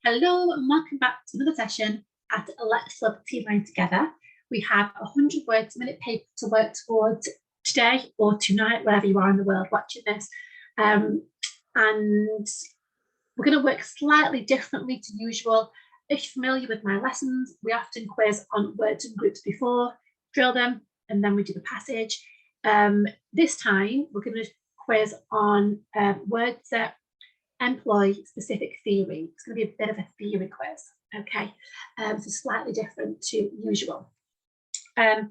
Hello and welcome back to another session at Let's Love T-Line Together. We have 100 words a minute paper to work towards today or tonight, wherever you are in the world watching this. And we're going to work slightly differently to usual. If you're familiar with my lessons, we often quiz on words and groups before, drill them, and then we do the passage. This time, we're going to quiz on words that employ specific theory. It's going to be a bit of a theory quiz, okay? So slightly different to usual. The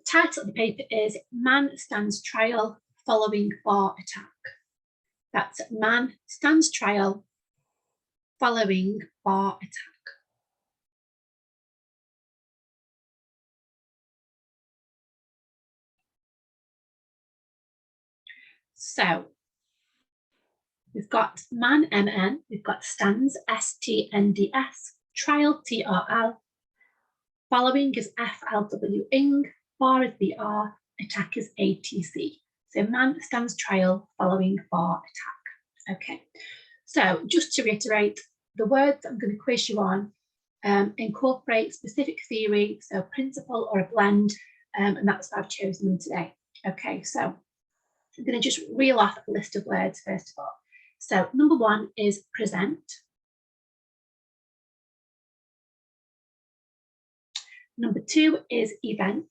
title of the paper is Man Stands Trial Following Bar Attack. That's Man Stands Trial Following Bar Attack. So we've got man, MN, we've got stands, STNDS, trial, TRL, following is FLW, ing, bar is BR, attack is ATC. So man stands trial following bar attack. Okay, so just to reiterate, the words I'm going to quiz you on incorporate specific theory, so principle or a blend, and that's why I've chosen them today. Okay, so I'm going to just reel off a list of words first of all. So number one is present. Number two is event.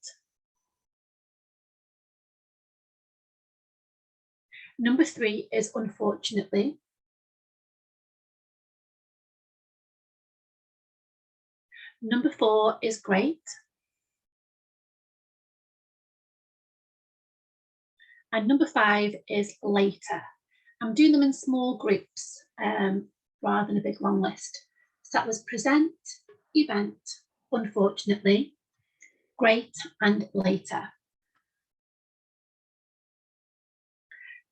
Number three is unfortunately. Number four is great. And number five is later. I'm doing them in small groups rather than a big long list. So that was present, event, unfortunately, great, and later.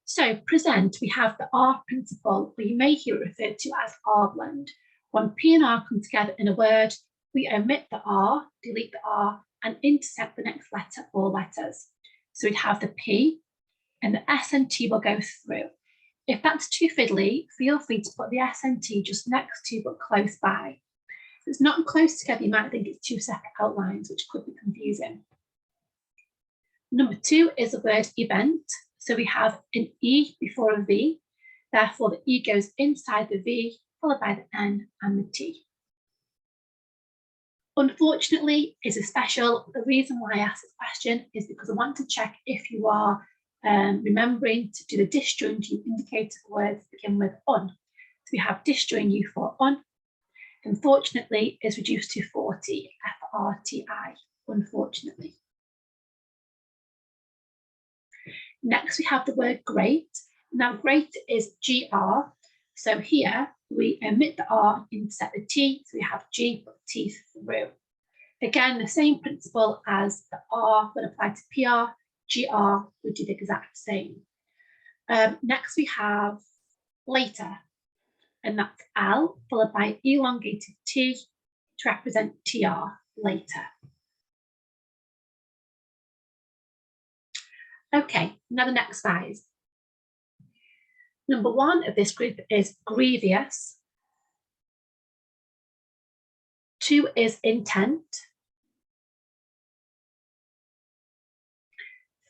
So present, we have the R principle, or you may hear it referred to as R blend. When P and R come together in a word, we omit the R, delete the R, and intercept the next letter or letters. So we'd have the P, and the S and T will go through. If that's too fiddly, feel free to put the S and T just next to but close by. If it's not close together, you might think it's two separate outlines, which could be confusing. Number two is the word event. So we have an E before a V. Therefore, the E goes inside the V, followed by the N and the T. Unfortunately, is a special. The reason why I asked this question is because I want to check if you are remembering to do the disjoint U indicator for words that begin with un. So we have disjoint U for un. Unfortunately is reduced to 40, F-R-T-I, unfortunately. Next, we have the word great. Now, great is GR. So here we omit the R, intercept the T. So we have G, but T through. Again, the same principle as the R would apply to PR. GR would do the exact same. Next, we have later, and that's L followed by elongated T to represent TR, later. Okay, now the next five. Number one of this group is grievous. Two is intent.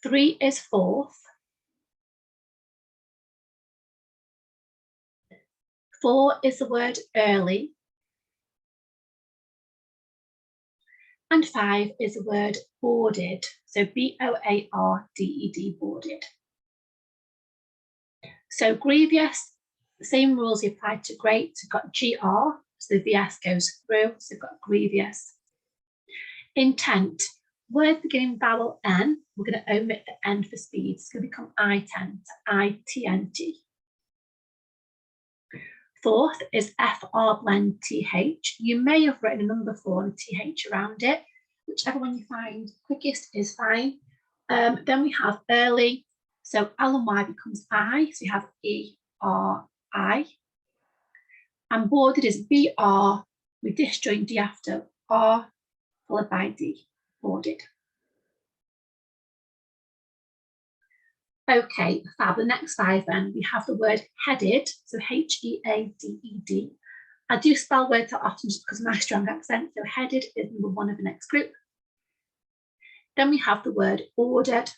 Three is fourth. Four is the word early. And five is the word boarded. So B-O-A-R-D-E-D, boarded. So grievous, the same rules apply to great. We've got GR, so the VS goes through, so we've got grievous. Intent, word beginning vowel N, we're going to omit the N for speed. It's going to become I-tent, I-T-N-T. Fourth is FR blend TH. You may have written a number 4 and a TH around it. Whichever one you find quickest is fine. Then we have early. So L and Y becomes I. So we have E-R-I. And boarded is B-R. We disjoint D after R, followed by D, boarded. Okay, fab. The next five then, we have the word headed, so H-E-A-D-E-D. I do spell words out often just because of my strong accent. So headed is number 1 of the next group. Then we have the word ordered,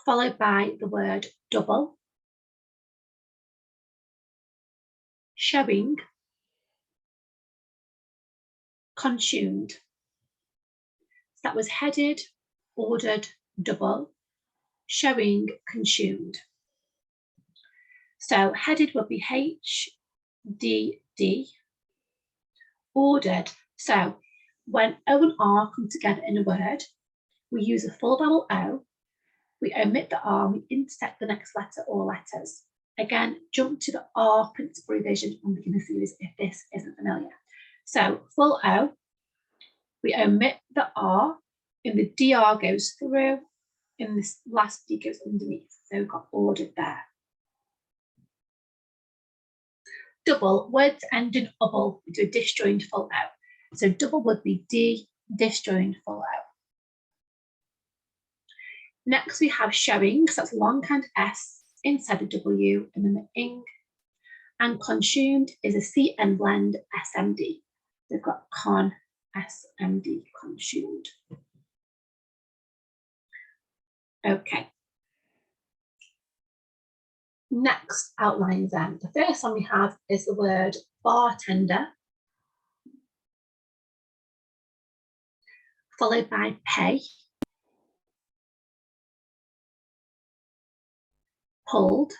followed by the word double, showing, consumed. So that was headed, ordered, double, showing, consumed. So headed would be HDD, ordered. So when O and R come together in a word, we use a full vowel O, we omit the R, we intersect the next letter or letters. Again, jump to the R principal revision on beginner series if this isn't familiar. So full O, we omit the R, and the DR goes through, and this last D goes underneath. So we've got ordered there. Double, words end in double, we do a disjoined full O. So double would be D, disjoined full O. Next we have showing, so that's longhand S inside the W and then the ing. And consumed is a CN blend SMD. They've got con, SMD, consumed. Okay. Next outlines then. The first one we have is the word bartender, followed by pay, pulled,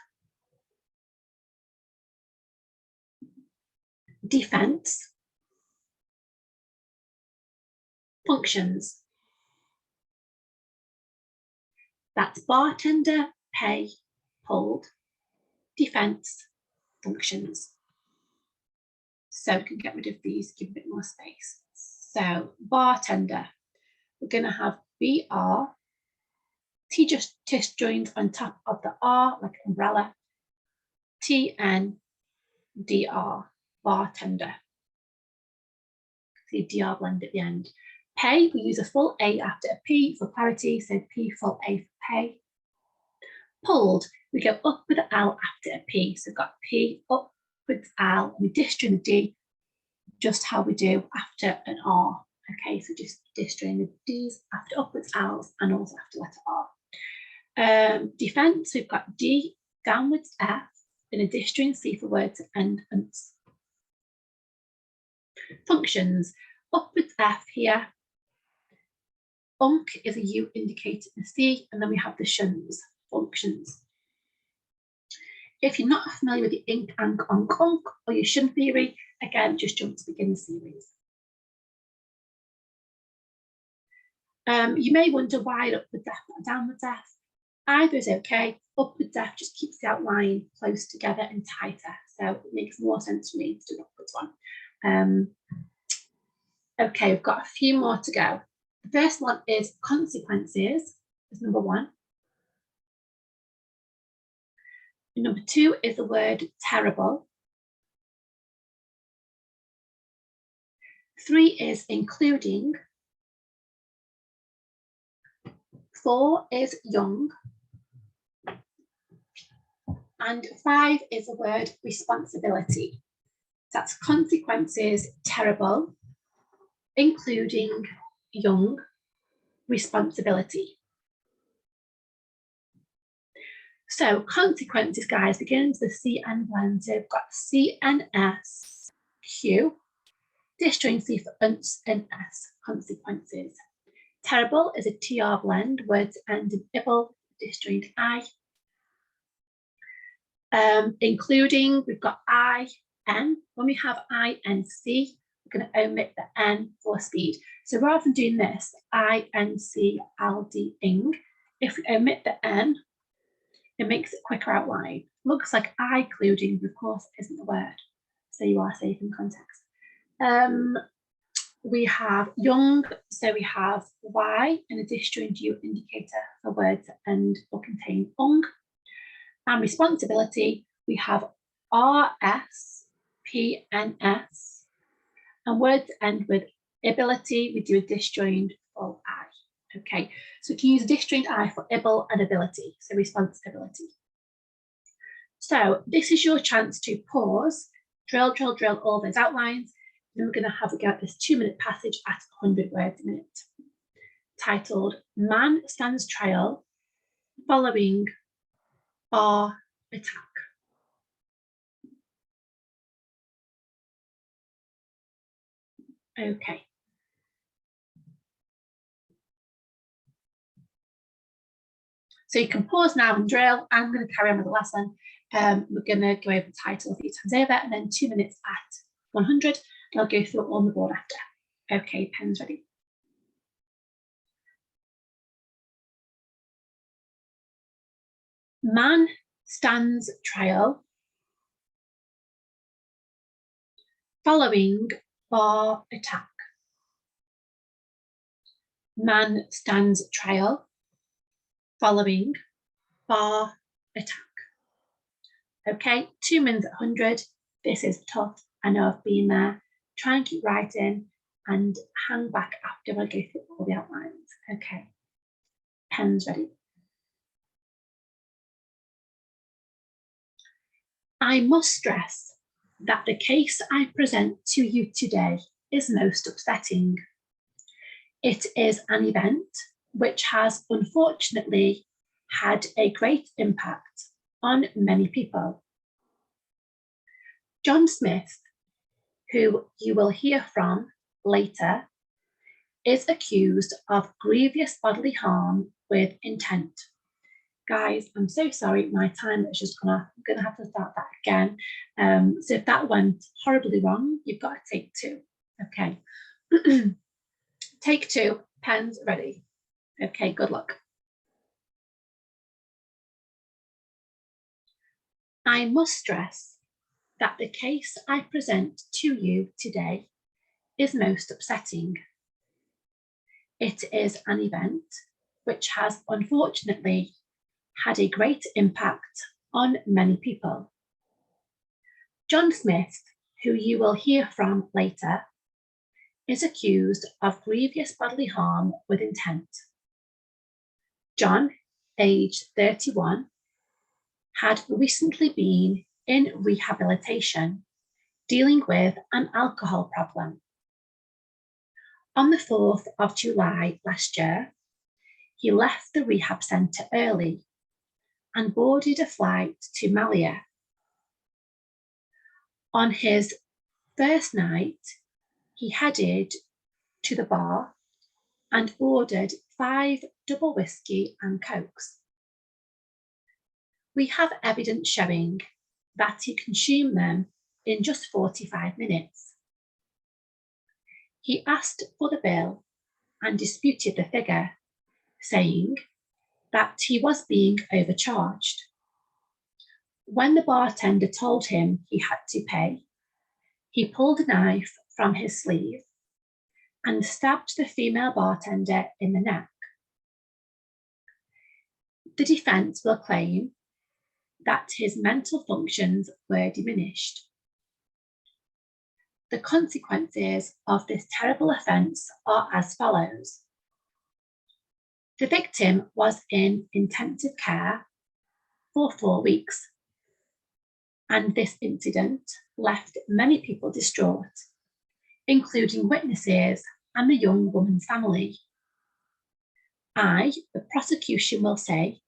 defense, functions. That's bartender, pay, pulled, defense, functions. So we can get rid of these, give a bit more space. So bartender, we're going to have BR, T just joins on top of the R like umbrella, TN, DR, bartender. See DR blend at the end. Pay, we use a full A after a P for clarity, so P full A for pay. Pulled, we go up with an L after a P, so we've got P up with L, we disjoin the D, just how we do after an R. Okay, so just disjoin the D's after upwards L's and also after letter R. Defense, we've got D, downwards F, in a disjoin C for words that end unts. Functions, upwards F here. Is a U indicated in C, and then we have the shuns, functions. If you're not familiar with the ink, ank, onk, onk, or your shun theory, again, just jump to begin the series. You may wonder why upwards F or downwards F. Either is okay. Upwards F just keeps the outline close together and tighter, so it makes more sense for me to do the upwards one. Okay, we've got a few more to go. The first one is consequences, is number 1. Number 2 is the word terrible. 3 is including. 4 is young. And 5 is the word responsibility. That's consequences, terrible, including, young, responsibility. So consequences, guys, begins with CN blend. So we've got CNS, Q, disjoin C for unts and S, consequences. Terrible is a TR blend, words end in ibble, disjoined I. Including, we've got I, N. When we have I, N, C, we're going to omit the N for speed. So rather than doing this, I, N, C, L, D, ing, if we omit the N, it makes it quicker outline. Looks like I-cluding, but of course it isn't the word. So you are safe in context. We have young, so we have Y and a disjoined U indicator for words that end or contain ung. And responsibility, we have RS, PNS, and words end with ability, we do a disjoined full I. Okay, so we can use a disjoined I for able and ability, so responsibility. So this is your chance to pause, drill all those outlines. Then we're going to have a go at this 2-minute passage at 100 words a minute, titled Man Stands Trial Following Bar Attack. Okay. So you can pause now and drill. I'm going to carry on with the lesson. We're going to go over the title a few times over and then 2 minutes at 100. And I'll go through it on the board after. Okay, pens ready. Man stands trial following bar attack. Man stands trial following bar attack. Okay, 2 minutes at 100. This is tough. I know I've been there. Try and keep writing and hang back after I go through all the outlines. Okay, pens ready. I must stress that the case I present to you today is most upsetting. It is an event which has unfortunately had a great impact on many people. John Smith, who you will hear from later, is accused of grievous bodily harm with intent. Guys, I'm so sorry, my time is just gone off. I'm going to have to start that again. So if that went horribly wrong, you've got to take 2. Okay. Take 2, pens ready. Okay, good luck. I must stress that the case I present to you today is most upsetting. It is an event which has unfortunately had a great impact on many people. John Smith, who you will hear from later, is accused of grievous bodily harm with intent. John, aged 31, had recently been in rehabilitation dealing with an alcohol problem. On the 4th of July last year, he left the rehab centre early and boarded a flight to Malia. On his first night, he headed to the bar and ordered 5 double whiskey and cokes. We have evidence showing that he consumed them in just 45 minutes. He asked for the bill and disputed the figure, saying that he was being overcharged. When the bartender told him he had to pay, he pulled a knife from his sleeve and stabbed the female bartender in the neck. The defence will claim that his mental functions were diminished. The consequences of this terrible offence are as follows. The victim was in intensive care for 4 weeks, and this incident left many people distraught, including witnesses and the young woman's family. I, the prosecution, will say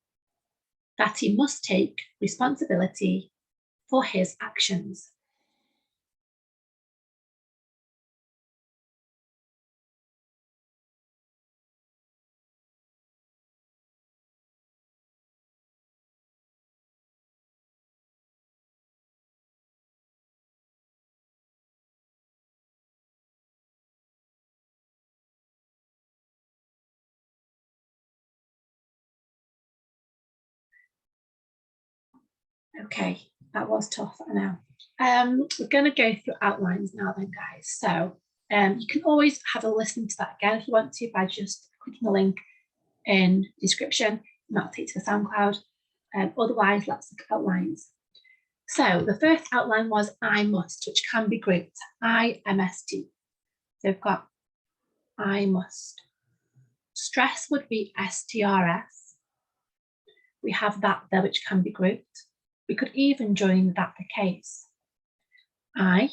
that he must take responsibility for his actions. Okay, that was tough, I know. We're going to go through outlines now then, guys. So you can always have a listen to that again if you want to by just clicking the link in the description, and that'll take to the SoundCloud. Otherwise, let's look at outlines. So the first outline was I must, which can be grouped I-M-S-T. So we've got I must. Stress would be S-T-R-S. We have that there, which can be grouped. We could even join that the case. I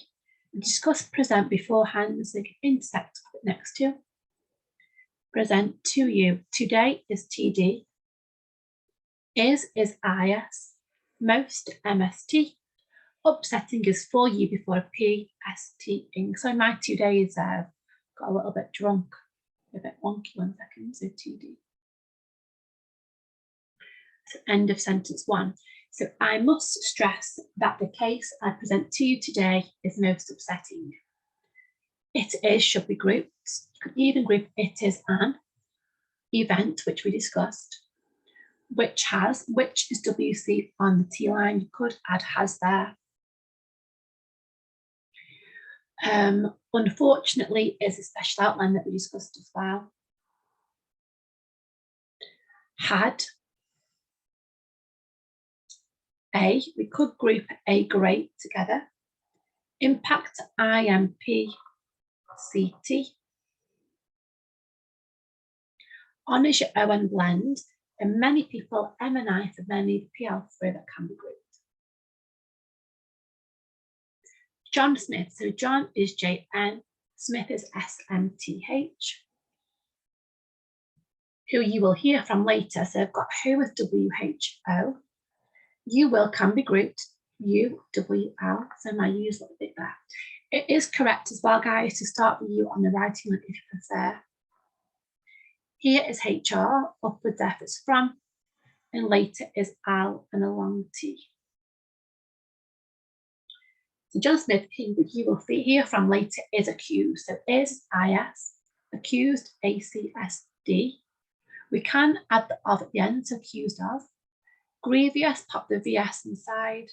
discuss present beforehand, so they can intersect next to. Present to you. Today is TD. Is IS. Most MST. Upsetting is for you before a PST-ing. So my 2 days got a little bit drunk, a bit wonky. 1 second, so TD. So end of sentence 1. So I must stress that the case I present to you today is most upsetting. It is should be grouped. You could even group it is an event, which we discussed. Which is WC on the T line. You could add has there. Unfortunately, is a special outline that we discussed as well. Had. We could group a great together. Impact IMP CT. On is your O and blend, and many people M and I for many PL3 that can be grouped. John Smith, so John is JN, Smith is SMTH. Who you will hear from later, so I've got who with WHO. You will can be grouped, UWL, so my U is a little bit there. It is correct as well, guys, to start the U on the writing line if you prefer. Here is HR, upwards F is from, and later is Al and a long T. So John Smith, who you will hear from later, is accused. So is IS, accused ACSD. We can add the of at the end, so accused of. Grievous, pop the VS inside.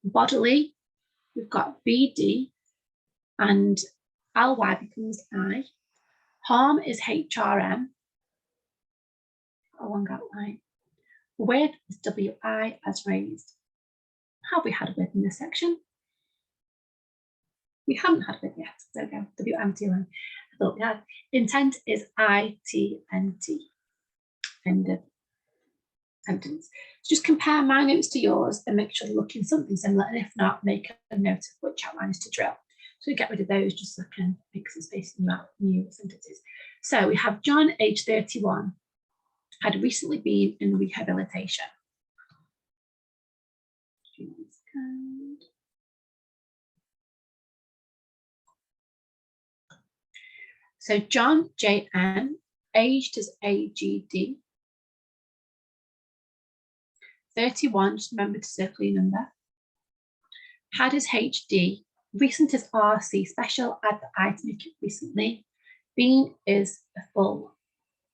Bodily, we've got BD, and LY becomes I. Harm is HRM. A long outline. With is WI as raised. Have we had a with in this section? We haven't had a with yet. There we go. WMT line. I thought we had. Intent is ITNT. End of sentence. So just compare my notes to yours and make sure they're looking something similar. And if not, make a note of which outlines to drill. So we get rid of those just so I can make some space in new sentences. So we have John, age 31, had recently been in rehabilitation. So John, JN, aged is AGD. 31, just remember to circle your number. Had is HD. Recent is RC, special, add the I to make it recently. Been is a full.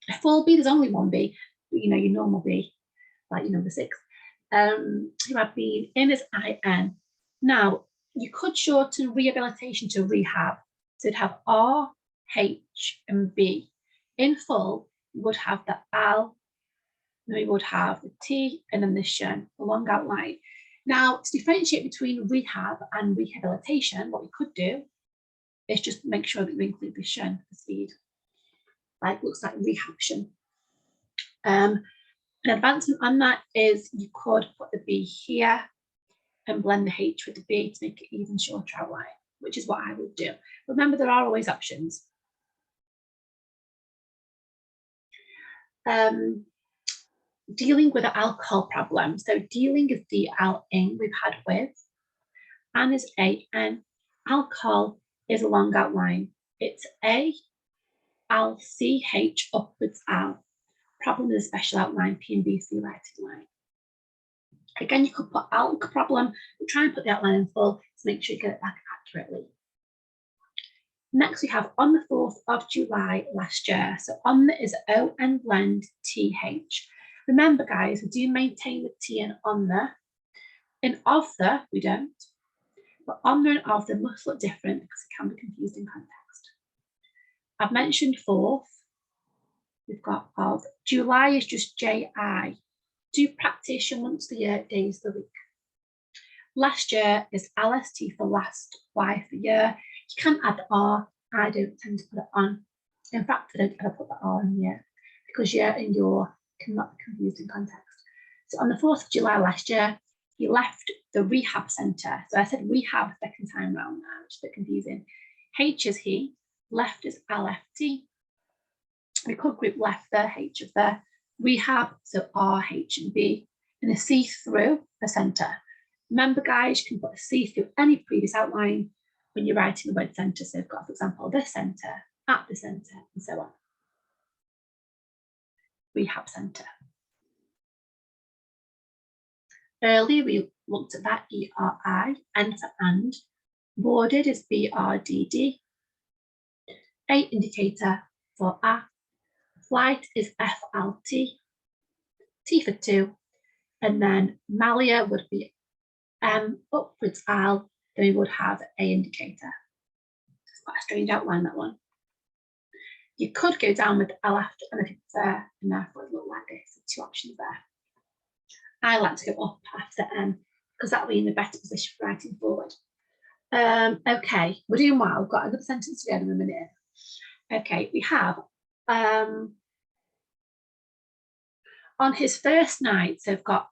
A full B, there's only one B, but you know, your normal B, like your number 6. You have been, in is IN. Now, you could shorten rehabilitation to rehab. So it'd have R, H, and B. In full, you would have the L, then we would have the T, and then the shun, a long outline. Now, to differentiate between rehab and rehabilitation, what we could do is just make sure that we include the shun for speed. Like, looks like rehab shun. An advancement on that is you could put the B here and blend the H with the B to make it even shorter outline, which is what I would do. Remember, there are always options. Dealing with the alcohol problem. So dealing is D-L-ing we've had with. An is A-N. Alcohol is a long outline. It's A, L, C, H, upwards L. Problem is a special outline, P and B, C, right line. Again, you could put alcohol problem, but try and put the outline in full to make sure you get it back accurately. Next, we have on the 4th of July last year. So on the is O and blend TH. Remember, guys, we do maintain the T and on the. In of the, we don't. But on the and of the must look different because it can be confused in context. I've mentioned 4th. We've got of. July is just JI. Do practice your months of the year, days of the week. Last year is LST for last, Y for year. You can add the R. I don't tend to put it on. In fact, I don't ever put the R in year because year and your cannot be confused in context. So on the 4th of July last year, he left the rehab centre. So I said rehab second time round now, which is a bit confusing. H is he, left is LFT. We could group left there, H of there. Rehab, so R, H and B. And a C through the centre. Remember, guys, you can put a C through any previous outline when you're writing the word centre. So we've got, for example, this centre, at the centre, and so on. Rehab centre. Earlier, we looked at that ERI, N for and. Boarded is BRDD. A indicator for A. Flight is FLT. T for 2. And then Malia would be M, upwards L, then we would have A indicator. It's quite a strange outline, that one. You could go down with L after and if there, and therefore it would look like this. Two options there. I like to go up after M because that'll be in a better position for writing forward. Okay, we're doing well. We've got a good sentence together in a minute. Okay, we have on his first night, so we've got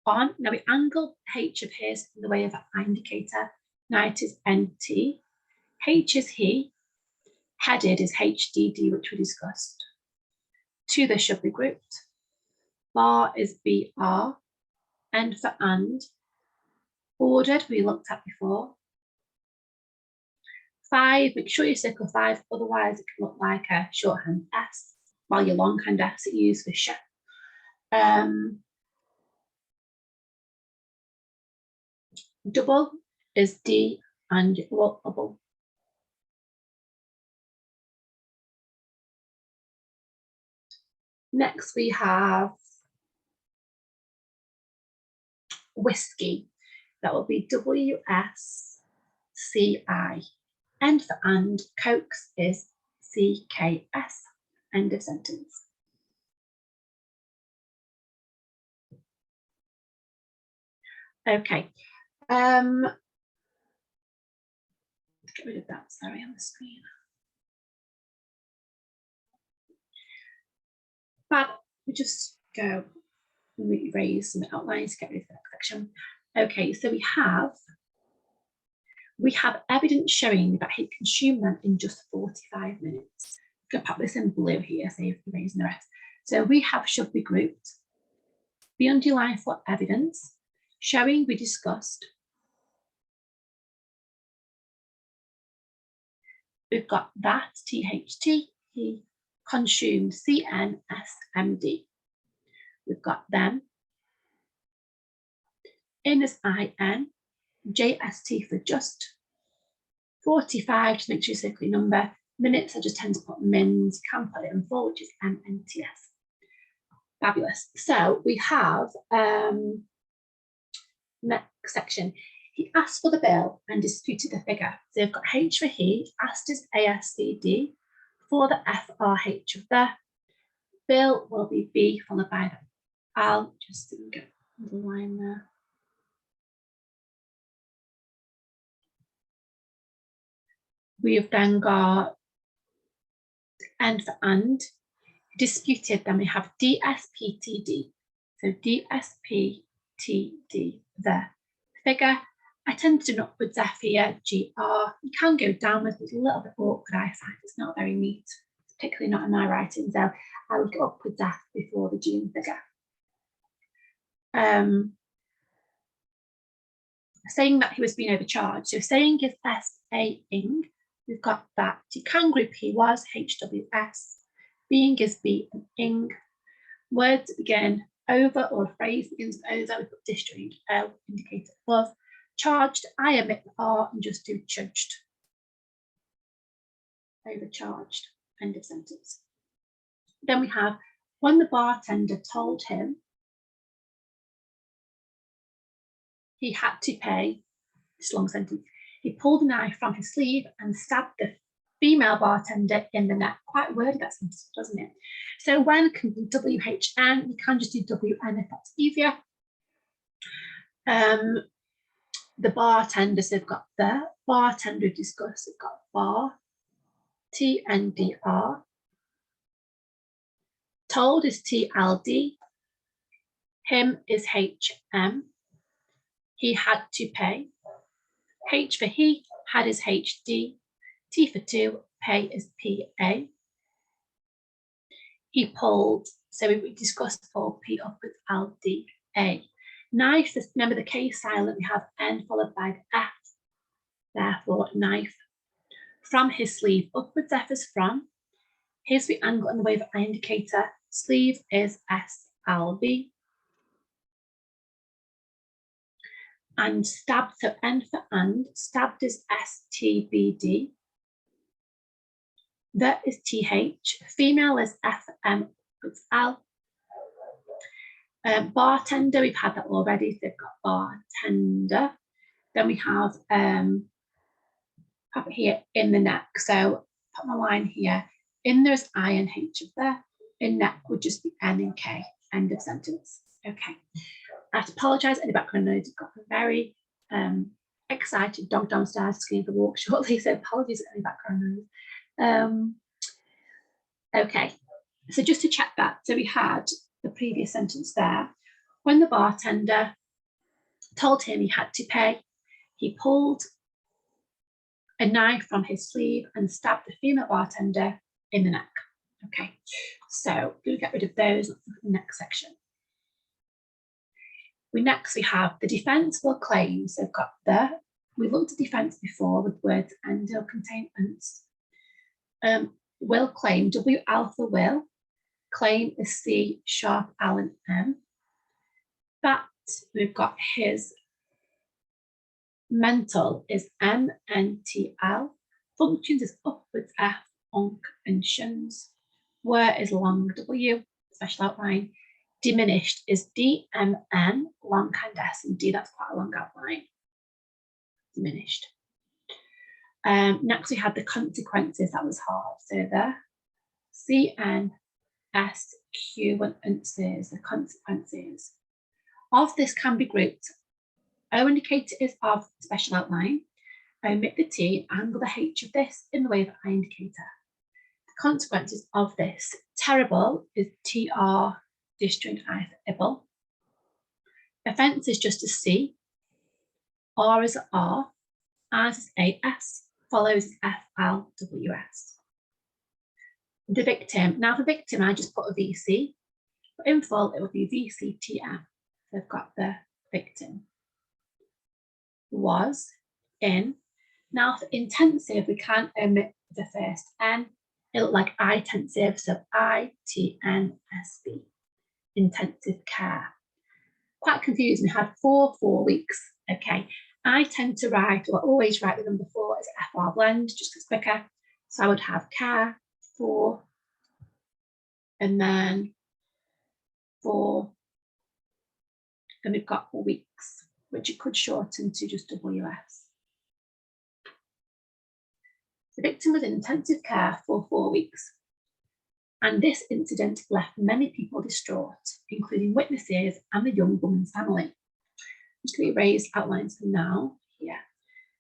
on, now we angle H of his in the way of an indicator. Night is NT. H is he. Headed is HDD, which we discussed. To the should be grouped. Bar is BR. N for and. Ordered, we looked at before. 5, make sure you circle 5, otherwise it can look like a shorthand S, while your longhand S is used for sh. Double is D and double. Next we have whiskey. That will be WSCI. N for and, Cokes is CKS. End of sentence. Okay. Let's get rid of that, sorry, on the screen. But we just go and erase some outlines to get rid of that section. Okay, so we have evidence showing that he consumed them in just 45 minutes. I'm going to pop this in blue here, save erasing the rest. So we have should be grouped. Be underlined for evidence. Showing we discussed. We've got that, THT, he consumed, CNSMD. We've got them. In is IN, JST for just. 45, just make sure you circle your number. Minutes, I just tend to put mins, you can put it in full, which is MNTS. Fabulous. So we have next section. He asked for the bill and disputed the figure. So you've got H for he, asked is ASCD, for the FRH of the. Bill will be B followed by the. I'll just get the line there. We have then got N for and, disputed, then we have DSPTD. So DSPTD, the figure. I tend to do an upwards F here, GR. You can go downwards, but it's a little bit awkward, I find. It's not very neat, particularly not in my writing. So I would go upwards F before the G figure. Saying that he was being overcharged. So saying is S-A-ing. We've got that. You can group he was, HWS. Being is B and ing. Words begin over or a phrase begins with over. We put disjoint L, indicator above. Charged, I omit the R and just do judged. Overcharged. End of sentence. Then we have when the bartender told him he had to pay, this long sentence, he pulled a knife from his sleeve and stabbed the female bartender in the neck. Quite wordy, that sentence, doesn't it? So when can be WHN, you can just do WN if that's easier. The bartender, so they've got the bartender discussed, we've got bar, TNDR. Told is TLD. Him is HM. He had to pay. H for he, had is HD. T for to, pay is PA. He pulled, so we discussed pull, P upwards, L, D, A. Knife, remember the K silent, we have N followed by the F, therefore knife. From his sleeve, upwards F is from. Here's the angle and the wave eye indicator. Sleeve is SLV. And stabbed, so N for and, stabbed is STBD. That is TH. Female is FM, it's L. Bartender, we've had that already, so they've got bartender. Then we have up here in the neck, so put my line here. In there's I and H up there. In neck would just be N and K. End of sentence. Okay. I have to apologise. Any background noise. I've got a very excited dog downstairs going for a walk shortly, so apologies for any background noise. Okay. So just to check that, so we had the previous sentence there. When the bartender told him he had to pay, he pulled a knife from his sleeve and stabbed the female bartender in the neck. Okay, so we'll get rid of those. Let's look at the next section. We have the defensible claims. So we've got we looked at defense before with words and will contain ants. Will claim, W alpha will. Claim is C sharp L and M. That we've got his. Mental is MNTL. Functions is upwards F, onk and shuns. Where is long W, special outline. Diminished is DMN, long and S and D, that's quite a long outline. Diminished. Next we had the consequences, that was hard. So the CN, S, Q and unces, the consequences. Of this can be grouped. O indicator is of special outline. Omit the T, angle the H of this in the wave I indicator. The consequences of this. Terrible is TR, disjoint I for ibble. Offence is just a C. R is a R. As is AS. Follows FLWS. The victim. Now for victim, I just put a VC. But in full, it will be VCTM. So I've got the victim. Was, in. Now for intensive, we can't omit the first N. It looked like I-tensive, so ITNSB, intensive care. Quite confusing, we had 4 weeks. Okay, I tend to write, or always write the number 4 as FR blend, just because it's quicker. So I would have care, 4, and then 4, and we've got 4 weeks, which you could shorten to just WS. The victim was in intensive care for 4 weeks. And this incident left many people distraught, including witnesses and the young woman's family. Just going to erase outlines for now here.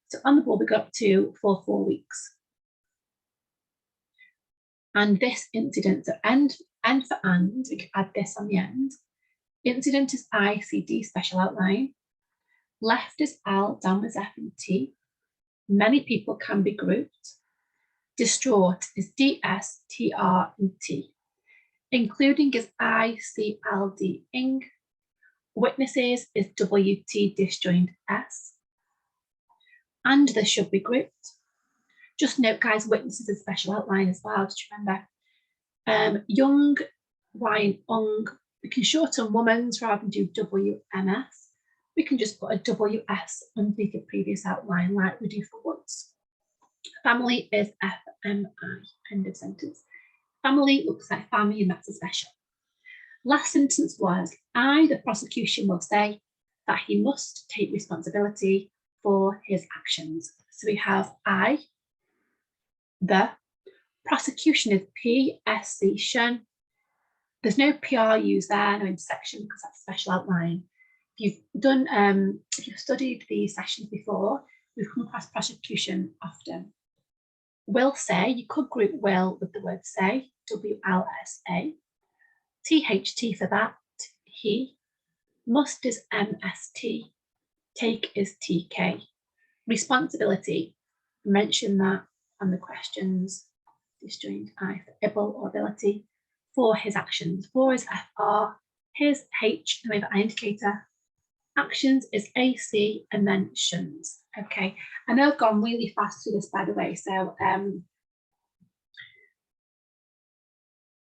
So on the board, we got up to for 4 weeks. And this incident, so end for and, we can add this on the end. Incident is I, C, D, special outline. Left is L, downwards F and T. Many people can be grouped. Distraught is D, S, T, R and T. Including is I, C, L, D, ing. Witnesses is W, T, disjoint S. And this should be grouped. Just note, guys, witnesses is special outline as well, just remember. Young, Y, ung. We can shorten woman's rather than do WMS. We can just put a WS underneath the previous outline like we do for woods. Family is FMI, end of sentence. Family looks like family and that's a special. Last sentence was, I, the prosecution, will say that he must take responsibility for his actions. So we have I, the, prosecution is PSC, shun. There's no PR used there, no intersection because that's a special outline. If you've done, if you've studied these sessions before, we've come across prosecution often. Will say, you could group will with the word say, WLSA. THT for that, he. Must is MST. Take is TK. Responsibility, mention that on the questions. Disjoint I for able or ability. For his actions, for is FR, his H, the waiver I indicator. Actions is AC and then shuns. Okay, I know I've gone really fast through this, by the way,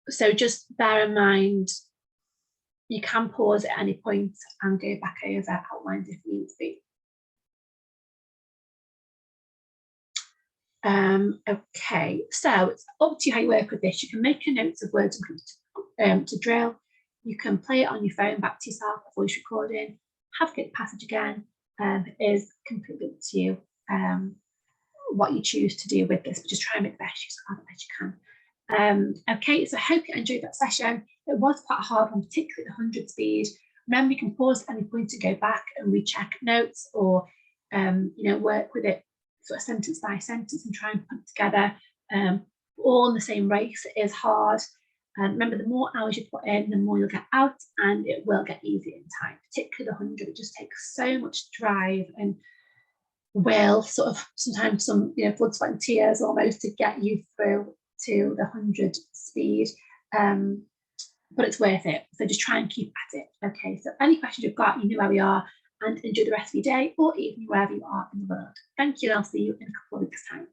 so just bear in mind you can pause at any point and go back over outlines if needs be. Okay, so it's up to you how you work with this. You can make your notes of words to drill. You can play it on your phone back to yourself, a voice recording, have get the passage again. It is completely up to you what you choose to do with this, but just try and make the best use of it as you can. Okay, so I hope you enjoyed that session. It was quite a hard one, particularly the 100 speed. Remember, you can pause at any point to go back and recheck notes or work with it sort of sentence by sentence and try and put it together all in the same race. It is hard. And remember, the more hours you put in, the more you'll get out, and it will get easier in time. Particularly the 100, it just takes so much drive and will, sort of sometimes some blood, sweat and tears almost to get you through to the 100 speed. But it's worth it. So just try and keep at it. Okay, so any questions you've got, you know where we are, and enjoy the rest of your day or evening wherever you are in the world. Thank you, and I'll see you in a couple of weeks' time.